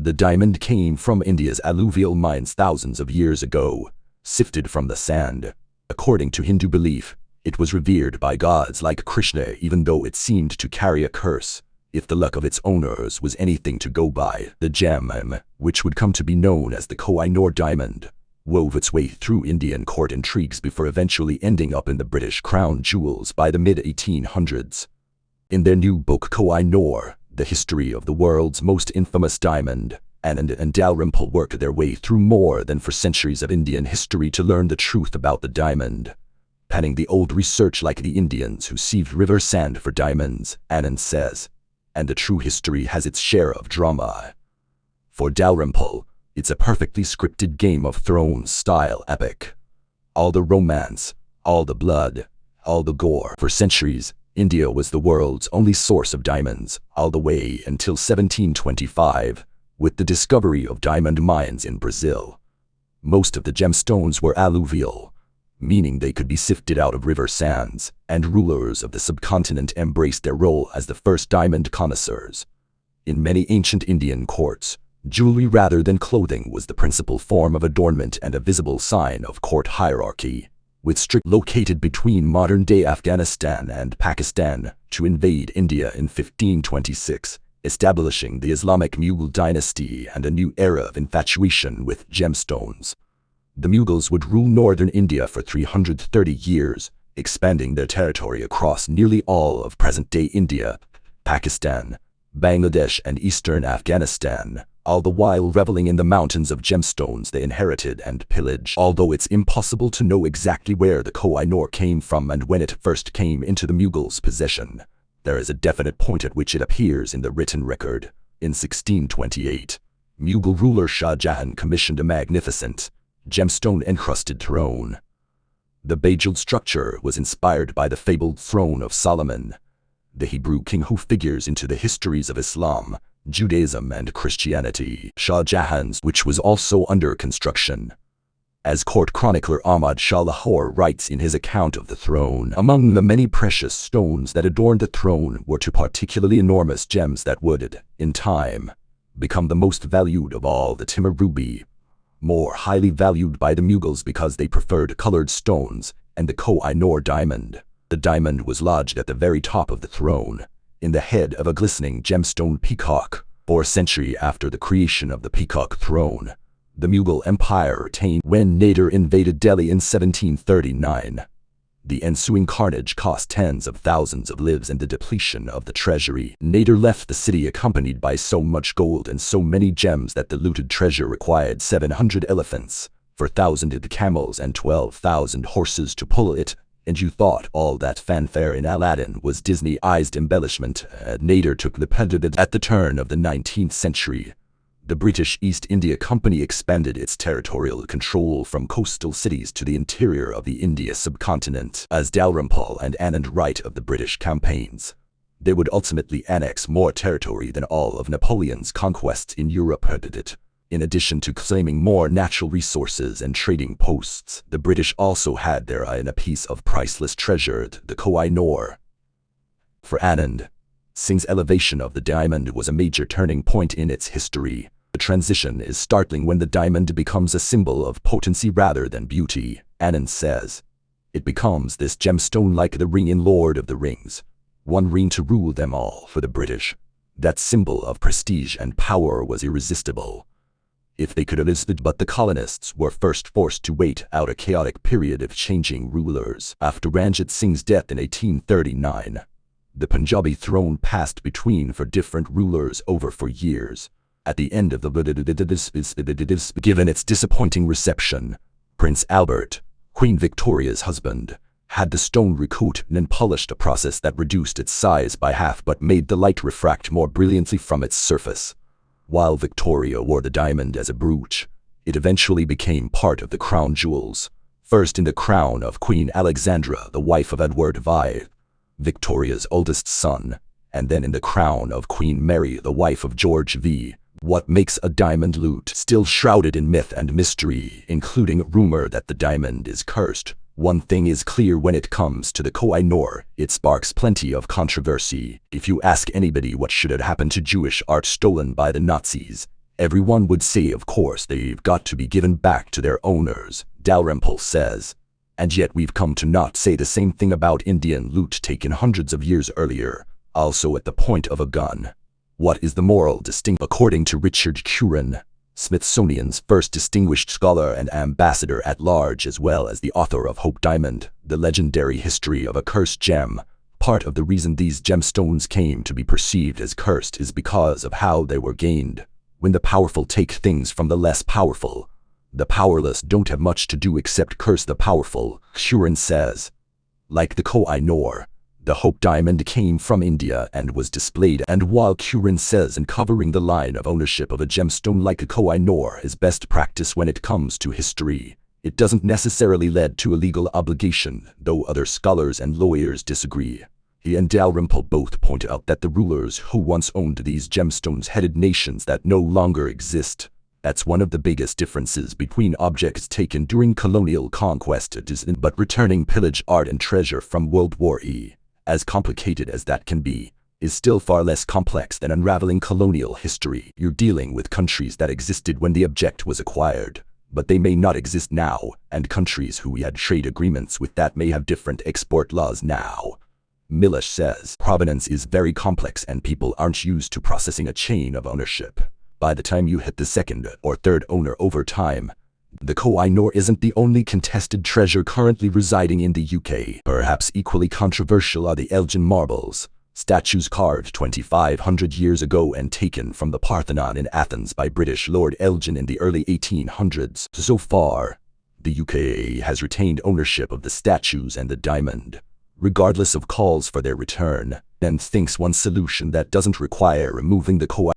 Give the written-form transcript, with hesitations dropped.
The diamond came from India's alluvial mines thousands of years ago, sifted from the sand. According to Hindu belief, it was revered by gods like Krishna even though it seemed to carry a curse. If the luck of its owners was anything to go by, the gem, which would come to be known as the Koh-i-Noor Diamond, wove its way through Indian court intrigues before eventually ending up in the British crown jewels by the mid-1800s. In their new book Koh-i-Noor, The History of the World's Most Infamous Diamond, Anand and Dalrymple work their way through more than 4 centuries of Indian history to learn the truth about the diamond. Panning the old research like the Indians who sieved river sand for diamonds, Anand says, and the true history has its share of drama. For Dalrymple, it's a perfectly scripted Game of Thrones style epic. All the romance, all the blood, all the gore. For centuries, India was the world's only source of diamonds, all the way until 1725, with the discovery of diamond mines in Brazil. Most of the gemstones were alluvial, meaning they could be sifted out of river sands, and rulers of the subcontinent embraced their role as the first diamond connoisseurs. In many ancient Indian courts, jewelry rather than clothing was the principal form of adornment and a visible sign of court hierarchy, with strict located between modern-day Afghanistan and Pakistan to invade India in 1526, establishing the Islamic Mughal dynasty and a new era of infatuation with gemstones. The Mughals would rule northern India for 330 years, expanding their territory across nearly all of present-day India, Pakistan, Bangladesh, and eastern Afghanistan, all the while reveling in the mountains of gemstones they inherited and pillaged. Although it's impossible to know exactly where the Koh-i-Noor came from and when it first came into the Mughals' possession, there is a definite point at which it appears in the written record. In 1628, Mughal ruler Shah Jahan commissioned a magnificent, gemstone-encrusted throne. The bejeweled structure was inspired by the fabled throne of Solomon, the Hebrew king who figures into the histories of Islam, Judaism, and Christianity. Shah Jahan's, which was also under construction. As court chronicler Ahmad Shah Lahore writes in his account of the throne, among the many precious stones that adorned the throne were 2 particularly enormous gems that would, in time, become the most valued of all: the Timur ruby, more highly valued by the Mughals because they preferred colored stones, and the Koh-i-Noor diamond. The diamond was lodged at the very top of the throne, in the head of a glistening gemstone peacock. For a century after the creation of the peacock throne, the Mughal Empire retained when Nader invaded Delhi in 1739. The ensuing carnage cost tens of thousands of lives and the depletion of the treasury. Nader left the city accompanied by so much gold and so many gems that the looted treasure required 700 elephants, 4,000 camels, and 12,000 horses to pull it. And you thought all that fanfare in Aladdin was Disney-ized embellishment. Nader took the president at the turn of the 19th century. The British East India Company expanded its territorial control from coastal cities to the interior of the India subcontinent. As Dalrymple and Anand write of the British campaigns, they would ultimately annex more territory than all of Napoleon's conquests in Europe had it. In addition to claiming more natural resources and trading posts, the British also had their eye on a piece of priceless treasure, the Koh-i-Noor. For Anand, Singh's elevation of the diamond was a major turning point in its history. The transition is startling when the diamond becomes a symbol of potency rather than beauty. Anand says, it becomes this gemstone like the ring in Lord of the Rings, one ring to rule them all. For the British, that symbol of prestige and power was irresistible. If they could have listed, but the colonists were first forced to wait out a chaotic period of changing rulers. After Ranjit Singh's death in 1839, the Punjabi throne passed between 4 different rulers over 4 years. At the end of the given its disappointing reception, Prince Albert, Queen Victoria's husband, had the stone recoated and polished, a process that reduced its size by half but made the light refract more brilliantly from its surface. While Victoria wore the diamond as a brooch, it eventually became part of the crown jewels, first in the crown of Queen Alexandra, the wife of Edward V, Victoria's oldest son, and then in the crown of Queen Mary, the wife of George V. What makes a diamond loot still shrouded in myth and mystery, including a rumor that the diamond is cursed? One thing is clear when it comes to the Koh-i-Noor: it sparks plenty of controversy. If you ask anybody what should have happened to Jewish art stolen by the Nazis, Everyone would say, of course, they've got to be given back to their owners, Dalrymple says. And yet we've come to not say the same thing about Indian loot taken hundreds of years earlier, also at the point of a gun. What is the moral distinction? According to Richard Curran, Smithsonian's first distinguished scholar and ambassador at large, as well as the author of Hope Diamond, the legendary history of a cursed gem, part of the reason these gemstones came to be perceived as cursed is because of how they were gained. When the powerful take things from the less powerful, the powerless don't have much to do except curse the powerful, Curran says. Like the Koh-i-Noor, the Hope Diamond came from India and was displayed, and while Curran says uncovering the line of ownership of a gemstone like a Koh-i-Noor is best practice when it comes to history, it doesn't necessarily lead to a legal obligation, though other scholars and lawyers disagree. He and Dalrymple both point out that the rulers who once owned these gemstones headed nations that no longer exist. That's one of the biggest differences between objects taken during colonial conquest but returning pillage, art and treasure from World War I, as complicated as that can be, is still far less complex than unraveling colonial history. You're dealing with countries that existed when the object was acquired, but they may not exist now, and countries who we had trade agreements with that may have different export laws now. Milish says, provenance is very complex and people aren't used to processing a chain of ownership. By the time you hit the second or third owner over time, the Koh-i-Noor isn't the only contested treasure currently residing in the UK. Perhaps equally controversial are the Elgin marbles, statues carved 2,500 years ago and taken from the Parthenon in Athens by British Lord Elgin in the early 1800s. So far, the UK has retained ownership of the statues and the diamond, regardless of calls for their return, and thinks one solution that doesn't require removing the Koh-i-Noor